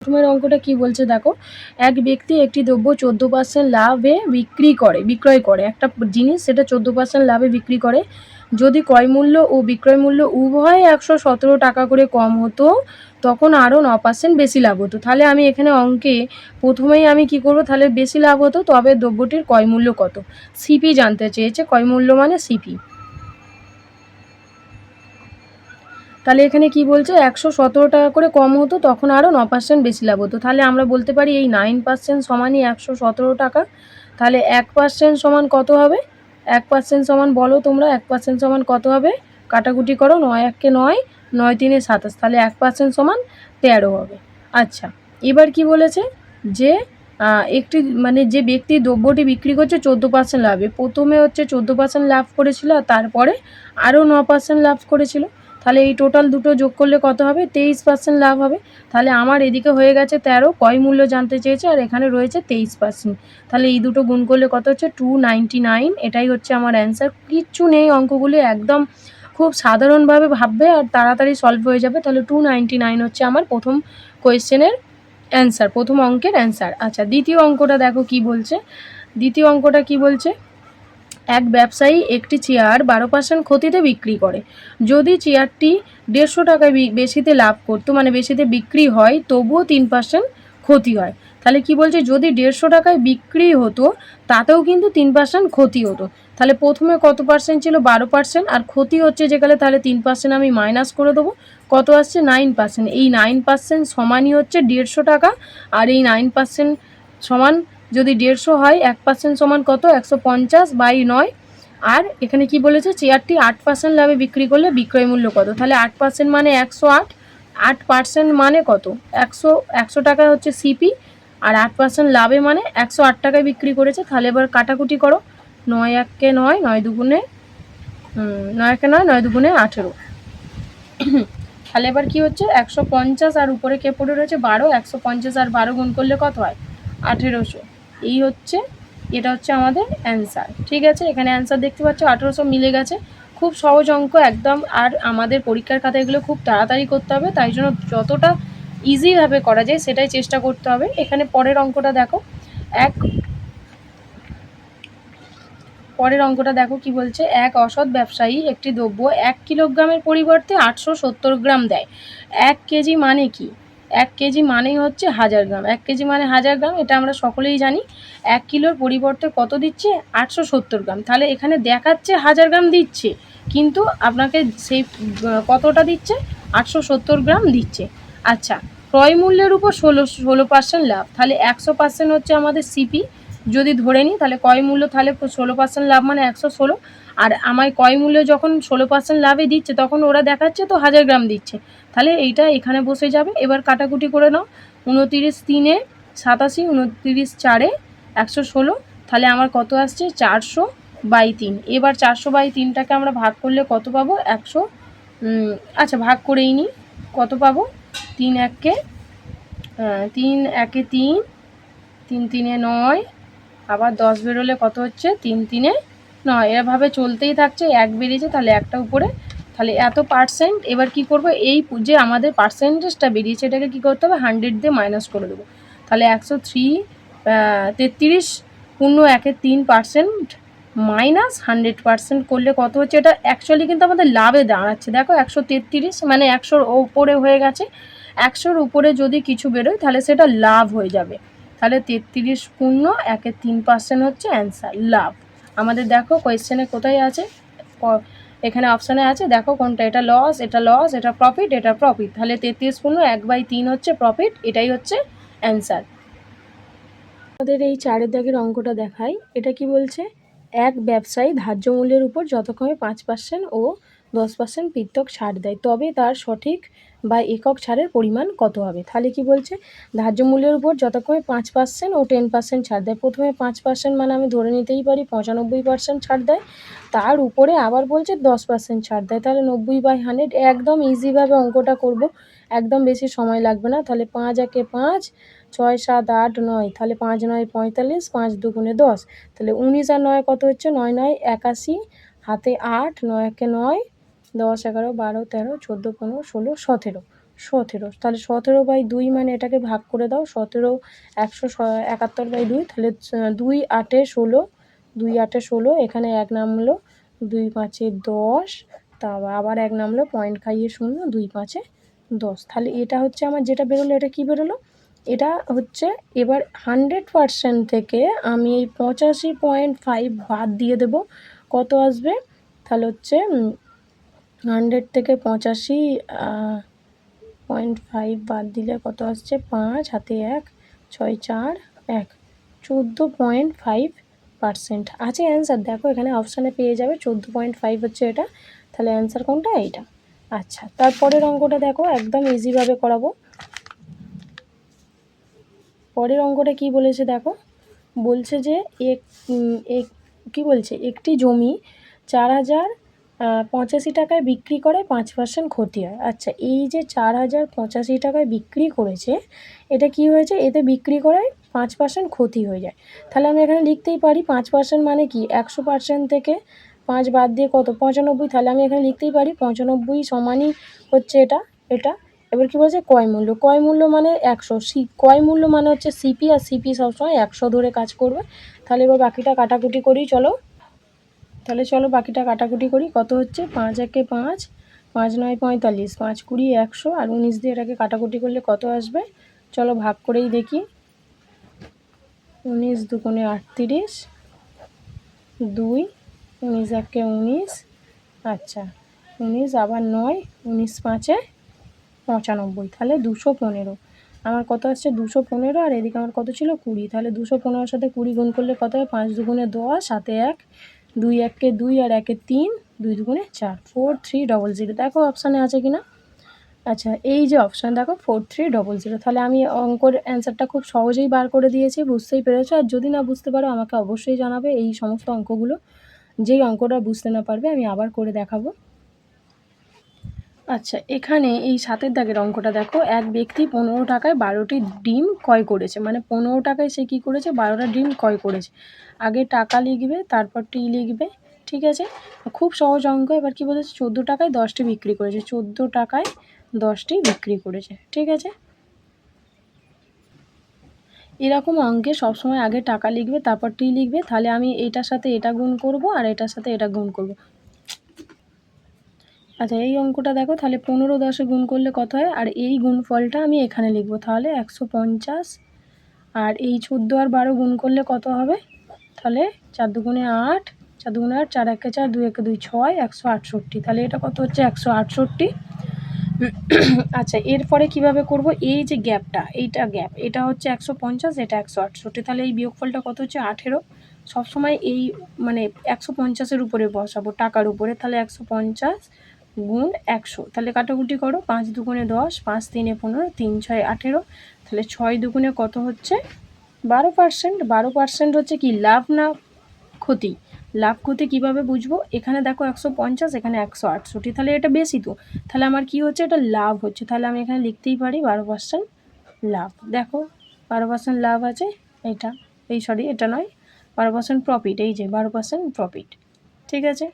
প্রথমের অঙ্কটা কি বলছে দেখো, এক ব্যক্তি একটি দ্রব্য 14% লাভে বিক্রয় করে একটা জিনিস, সেটা 14% লাভে বিক্রি করে। যদি ক্রয় মূল্য ও বিক্রয় মূল্য উভয় 117 টাকা করে কম হতো, তখন আরও 9% বেশি লাভ হতো। তাহলে আমি এখানে অঙ্কে প্রথমেই আমি কি করব, তাহলে বেশি লাভ হতো, তবে দ্রব্যটির ক্রয় মূল্য কত, সিপি জানতে চেয়েছে। ক্রয় মূল্য মানে সিপি। তাহলে এখানে কি বলছে, 117 টাকা করে কম হতো, তখন আরও 9% বেশি লাভ হতো। তাহলে আমরা বলতে পারি এই 9% সমানই 117 টাকা। তাহলে 1% সমান কত হবে, 1% সমান বলো তোমরা, 1% সমান কত হবে, কাটাকুটি করো, 9 1 9, 9 3 27, তাহলে 1% সমান 13 হবে। আচ্ছা, এবার কি বলেছে যে একটি মানে যে ব্যক্তি দ্রব্যটি বিক্রি করছে 14% লাভে, প্রথমে হচ্ছে 14% লাভ করেছিল, আর তারপরে আরও 9% লাভ করেছিল। তাহলে এই টোটাল দুটো যোগ করলে কত হবে, 23% লাভ হবে। তাহলে আমার এদিকে হয়ে গেছে 13, ক্রয় মূল্য জানতে চেয়েছে, আর এখানে রয়েছে 23%। তাহলে এই দুটো গুণ করলে কত হচ্ছে 299, এটাই হচ্ছে আমার অ্যান্সার। কিচ্ছু নেই, অঙ্কগুলি একদম খুব সাধারণভাবে ভাববে আর তাড়াতাড়ি সলভ হয়ে যাবে। তাহলে 299 হচ্ছে আমার প্রথম কোয়েশ্চেনের অ্যান্সার, প্রথম অঙ্কের অ্যান্সার। আচ্ছা, দ্বিতীয় অঙ্কটা দেখো কি বলছে। দ্বিতীয় অঙ্কটা কি বলছে, এক ব্যবসায়ী একটি চেয়ার 12% ক্ষতিতে বিক্রি করে। যদি চেয়ারটি 150 টাকায় বেশিতে লাভ করতো, মানে বেশিতে বিক্রি হয়, তবুও 3% ক্ষতি হয়। তাহলে কি বলছে, যদি 150 টাকায় বিক্রি হতো, তাতেও কিন্তু 3% ক্ষতি হতো। তাহলে প্রথমে কত পার্সেন্ট ছিল, 12%, আর ক্ষতি হচ্ছে যেখানে, তাহলে 3% আমি মাইনাস করে দেবো, কত আসছে 9%। এই 9% সমানই হচ্ছে 150 টাকা, আর এই 9% সমান যদি 150 হয়, 1% সমান কত, 150/9। আর এখানে কি বলেছে, চেয়ারটি 8% লাভে বিক্রি করলে বিক্রয় মূল্য কত। তাহলে 8% মানে 108, 8% মানে কত, 100 টাকা হচ্ছে সিপি, আর 8% লাভে মানে 108 টাকায় বিক্রি করেছে। তাহলে এবার কাটাকুটি করো, 9 1 9, 9 2 9 1 9, 9 2 18। তাহলে এবার কি হচ্ছে, 150, আর উপরে কে পড়ে রয়েছে 12, 150 আর 12 গুণ করলে কত হয়, 1800। এই হচ্ছে, এটা হচ্ছে আমাদের অ্যান্সার। ঠিক আছে, এখানে অ্যান্সার দেখতে পাচ্ছ 1800 মিলে গেছে। খুব সহজ অঙ্ক একদম, আর আমাদের পরীক্ষার খাতায় এগুলো খুব তাড়াতাড়ি করতে হবে, তাই জন্য যতটা ইজিভাবে করা যায় সেটাই চেষ্টা করতে হবে। এখানে পরের অঙ্কটা দেখো, পরের অঙ্কটা দেখো কি বলছে, এক অসৎ ব্যবসায়ী একটি দ্রব্য 1 কিলোগ্রামের পরিবর্তে 870 গ্রাম দেয়। 1 কেজি মানে কি, 1 কেজি মানেই হচ্ছে 1000 গ্রাম, 1 কেজি মানে 1000 গ্রাম, এটা আমরা সকলেই জানি। 1 কিলোর পরিবর্তে কত দিচ্ছে, 870 গ্রাম। তাহলে এখানে দেখাচ্ছে 1000 গ্রাম দিচ্ছে, কিন্তু আপনাকে সেই কতটা দিচ্ছে, 870 গ্রাম দিচ্ছে। আচ্ছা, ক্রয় মূল্যের উপর 16% লাভ, তাহলে 100% হচ্ছে আমাদের সিপি যদি ধরে নিই, তাহলে ক্রয় মূল্য, তাহলে 16% লাভ মানে 116, আর আমায় ক্রয় মূল্য যখন 16% লাভে দিচ্ছে, তখন ওরা দেখাচ্ছে তো 1000 গ্রাম দিচ্ছে, তাহলে এইটা এখানে বসে যাবে। এবার কাটাকুটি করে নাও, 29 3 87, 29 4 116, তাহলে আমার কত আসছে 400/3। এবার 400/3টাকে আমরা ভাগ করলে কত পাবো, 100। আচ্ছা, ভাগ করেই নিই, কত পাবো, 3 1 3 1 3, 3 3 9, আবার 10 বেরোলে কত হচ্ছে, 3 3 9, এভাবে চলতেই থাকছে, 1 বেরিয়েছে, তাহলে একটা উপরে, তাহলে এত পার্সেন্ট। এবার কি করব, এই যে আমাদের পার্সেন্টেজটা বেরিয়েছে, এটাকে কি করতে হবে, 100 দিয়ে মাইনাস করে দেবো। তাহলে 103 33 পূর্ণ 1/3% মাইনাস 100% করলে কত হচ্ছে, এটা অ্যাকচুয়ালি কিন্তু আমাদের লাভে দাঁড়াচ্ছে। দেখো 133 মানে 100-র ওপরে হয়ে গেছে, 100-র উপরে যদি কিছু বেরোয় তাহলে সেটা লাভ হয়ে যাবে। তাহলে 33 পূর্ণ 1/3% হচ্ছে অ্যান্সার, লাভ। আমাদের দেখো কোয়েশ্চেনে কোথায় আছে, এখানে অপশানে আছে, দেখো কোনটা, এটা লস, এটা লস, এটা প্রফিট, এটা প্রফিট। তাহলে 33 পূর্ণ 1/3 হচ্ছে প্রফিট, এটাই হচ্ছে অ্যান্সার। আমাদের এই 4 দাগের অঙ্কটা দেখাই। এটা কি বলছে, এক ব্যবসায়ী ধার্য মূল্যের উপর যথাক্রমে 5% ও 10% পৃথক ছাড় দেয়, তবে তার সঠিক বা একক ছাড়ের পরিমাণ কত হবে। তাহলে কি বলছে, ধার্য মূল্যের উপর যথাক্রমে 5% ও 10% ছাড় দেয়। প্রথমে 5% মানে আমি ধরে নিতেই পারি 95% ছাড় দেয়, তার উপরে আবার বলছে 10% ছাড় দেয়, তাহলে 90/100। একদম ইজিভাবে অঙ্কটা করব, একদম বেশি সময় লাগবে না। তাহলে 5 1 5, 6 7 8 9, তাহলে 5 9 45, 5 2 10, তাহলে 19 আর 9 কত হচ্ছে, 9 9 81, হাতে 8, 9 1 9, 10 11 12 13 14 15 16 17, 17, তাহলে 17/2 মানে এটাকে ভাগ করে দাও। 17 171/2, তাহলে 2 8 16, 2 8 16, এখানে 1 নামলো, 2 5 10, তা আবার 1 নামলো, পয়েন্ট খাইয়ে 0, 2 5 10। তাহলে এটা হচ্ছে আমার যেটা বেরোলো, এটা কি বেরোলো? এটা হচ্ছে এবার 100% থেকে আমি এই 85.5 বাদ দিয়ে দেব। কত আসবে? তাহলে হচ্ছে 100 থেকে 85.5 বাদ দিলে কত আসছে? 5 হাতে 1, 6 4 1, 14.5% আছে অ্যান্সার। দেখো এখানে অপশানে পেয়ে যাবে 14.5 হচ্ছে এটা। তাহলে অ্যান্সার কোনটা? এইটা। আচ্ছা, তারপরের অঙ্কটা দেখো, একদম ইজিভাবে করাবো। পরের অঙ্কটা কি বলেছে দেখো, বলছে যে কি বলছে, একটি জমি 4,085 টাকায় বিক্রি করে 5% ক্ষতি হয়। আচ্ছা, এই যে 4,085 টাকায় বিক্রি করেছে, এটা কি হয়েছে? এতে বিক্রি করে 5% ক্ষতি হয়ে যায়। তাহলে আমি এখানে লিখতেই পারি 5% মানে কি, 100% থেকে 5 বাদ দিয়ে কত? 95। তাহলে আমি এখানে লিখতেই পারি 95 সমানই হচ্ছে এটা। এবার কি বলছে? ক্রয় মূল্য। ক্রয় মূল্য মানে 100। ক্রয় মূল্য মানে হচ্ছে সিপি, আর সিপি সবসময় 100 ধরে কাজ করবে। তাহলে এবার বাকিটা কাটাকুটি করি, চলো। তাহলে চলো বাকিটা কাটাকুটি করি। কত হচ্ছে? 5 একে 5, 5 9 45, 5 20 100, আর 19 দিয়ে এটাকে কাটাকুটি করলে কত আসবে? চলো ভাগ করেই দেখি। 19 দুগুণে 38, 2, 19 একে 19, আচ্ছা 19 আবার 9, 19 5-এ 95, তাহলে 215। আমার কত আসছে? 215, আর এদিকে আমার কত ছিল? 20। তাহলে 215-এর সাথে 20 গুণ করলে কত হয়? 5 দুগুণে 10, হাতে 1, 2 একে 2, আর 1-এ 3, 2 দুগুণে 4, 4300। দেখো অপশানে আছে কি না। আচ্ছা, এই যে অপশান দেখো 4300, তাহলে আমি অঙ্কর অ্যান্সারটা খুব সহজেই বার করে দিয়েছি, বুঝতেই পেরেছো। আর যদি না বুঝতে পারো আমাকে অবশ্যই জানাবে। এই সমস্ত অঙ্কগুলো, যেই অঙ্কটা বুঝতে না পারবে আমি আবার করে দেখাবো। আচ্ছা, এখানে এই 7-এর দাগের অঙ্কটা দেখো, এক ব্যক্তি 15 টাকায় 12টি ডিম ক্রয় করেছে। মানে 15 টাকায় সে কী করেছে? 12টা ডিম ক্রয় করেছে। আগে টাকা লিখবে, তারপর টি লিখবে, ঠিক আছে? খুব সহজ অঙ্ক। এবার কি বলেছে? 14 টাকায় 10টি বিক্রি করেছে। 14 টাকায় 10টি বিক্রি করেছে, ঠিক আছে? এরকম অঙ্কে সবসময় আগে টাকা লিখবে, তারপর টি লিখবে। তাহলে আমি এটার সাথে এটা গুণ করব, আর এটার সাথে এটা গুণ করব। আচ্ছা, এই অঙ্কটা দেখো, তাহলে 15 10-এ গুণ করলে কত হয়? আর এই গুণফলটা আমি এখানে লিখব, তাহলে 150। আর এই 14 আর 12 গুণ করলে কত হবে? তাহলে 4 দুগুণে 8, 4 দুগুণে 8, 4 একে 4, 2 একে 2, 6, 168। তাহলে এটা কত হচ্ছে? 168। আচ্ছা, এরপরে কিভাবে করব? এই যে গ্যাপটা, এইটা গ্যাপ, এটা হচ্ছে 150, এটা 168। তাহলে এই বিয়োগফলটা কত হচ্ছে? 18। সবসময় এই মানে 150-এর উপরে বসাবো, টাকার উপরে। তাহলে 150 গুণ 100, তাহলে কাটাকুটি করো। 5 দুগুণে 10, 5 3-এ 15, 3 6 18। তাহলে 6 দুগুণে কত হচ্ছে? 12%। 12% হচ্ছে কি, লাভ না ক্ষতি? লাভ ক্ষতি কীভাবে বুঝবো? এখানে দেখো 150, এখানে 168, তাহলে এটা বেশি তো। তাহলে আমার কি হচ্ছে? এটা লাভ হচ্ছে। তাহলে আমি এখানে লিখতেই পারি 12% লাভ। দেখো 12% লাভ আছে। এটা এটা নয়, 12% প্রফিট। এই যে 12% প্রফিট, ঠিক আছে?